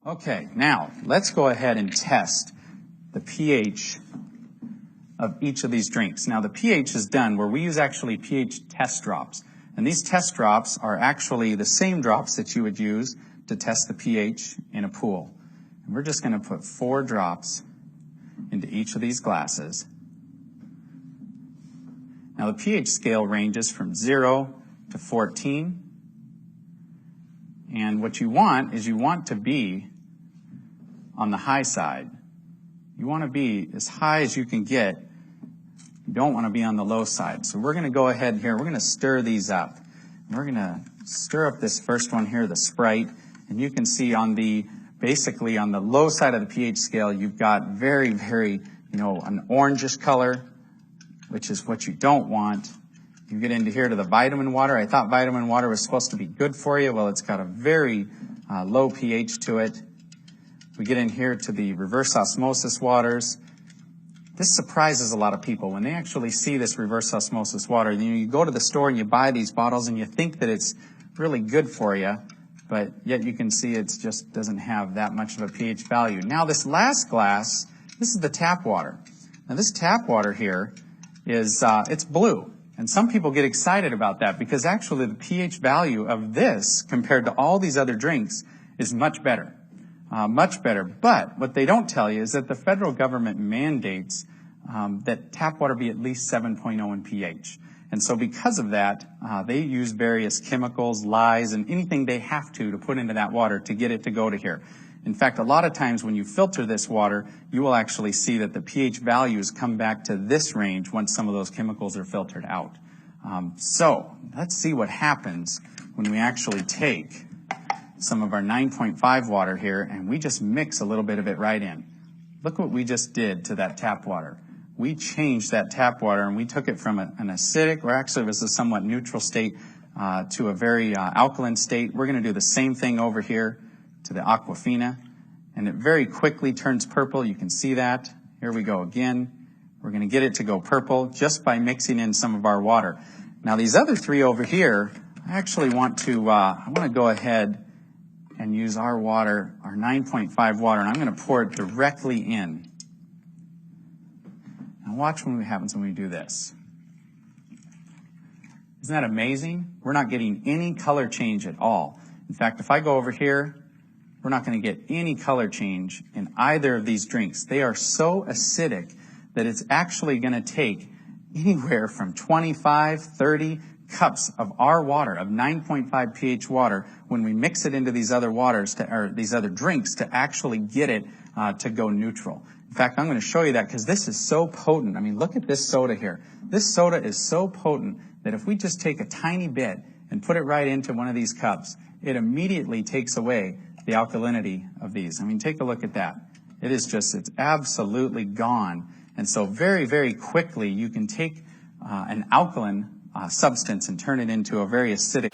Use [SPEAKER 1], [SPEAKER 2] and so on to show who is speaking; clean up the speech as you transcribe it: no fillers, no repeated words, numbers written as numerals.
[SPEAKER 1] Okay, now let's go ahead and test the pH of each of these drinks. Now the pH is done where we use actually pH test drops. And these test drops are actually the same drops that you would use to test the pH in a pool. And we're just going to put 4 drops into each of these glasses. Now the pH scale ranges from 0 to 14. And what you want is you want to be on the high side. You want to be as high as you can get. You don't want to be on the low side. So we're going to go ahead here. We're going to stir these up. We're going to stir up this first one here, the Sprite. And you can see on the, basically on the low side of the pH scale, you've got very, an orangish color, which is what you don't want. You get into here to the vitamin water. I thought vitamin water was supposed to be good for you. Well, it's got a very low pH to it. We get in here to the reverse osmosis waters. This surprises a lot of people when they actually see this reverse osmosis water. You go to the store and you buy these bottles and you think that it's really good for you, but yet you can see it just doesn't have that much of a pH value. Now this last glass, this is the tap water. Now this tap water here is, it's blue. And some people get excited about that because actually the pH value of this compared to all these other drinks is much better. Much better. But what they don't tell you is that the federal government mandates that tap water be at least 7.0 in pH. And so because of that, they use various chemicals, lyes, and anything they have to put into that water to get it to go to here. In fact, a lot of times when you filter this water, you will actually see that the pH values come back to this range once some of those chemicals are filtered out. So let's see what happens when we actually take some of our 9.5 water here and we just mix a little bit of it right in. Look what we just did to that tap water. We changed that tap water and we took it from an acidic, or actually it was a somewhat neutral state, to a very alkaline state. We're going to do the same thing over here to the Aquafina, and it very quickly turns purple. You can see that. Here we go again. We're going to get it to go purple just by mixing in some of our water. Now these other 3 over here, I actually want to go ahead and use our water, our 9.5 water, and I'm going to pour it directly in. Now watch what happens when we do this. Isn't that amazing? We're not getting any color change at all. In fact, if I go over here, we're not going to get any color change in either of these drinks. They are so acidic that it's actually going to take anywhere from 25, 30 cups of our water, of 9.5 pH water, when we mix it into these other waters, or these other drinks, to actually get it to go neutral. In fact, I'm going to show you that because this is so potent. I mean, look at this soda here. This soda is so potent that if we just take a tiny bit and put it right into one of these cups, it immediately takes away the alkalinity of these. I mean, take a look at that. It is just, it's absolutely gone. And so very, very quickly you can take an alkaline substance and turn it into a very acidic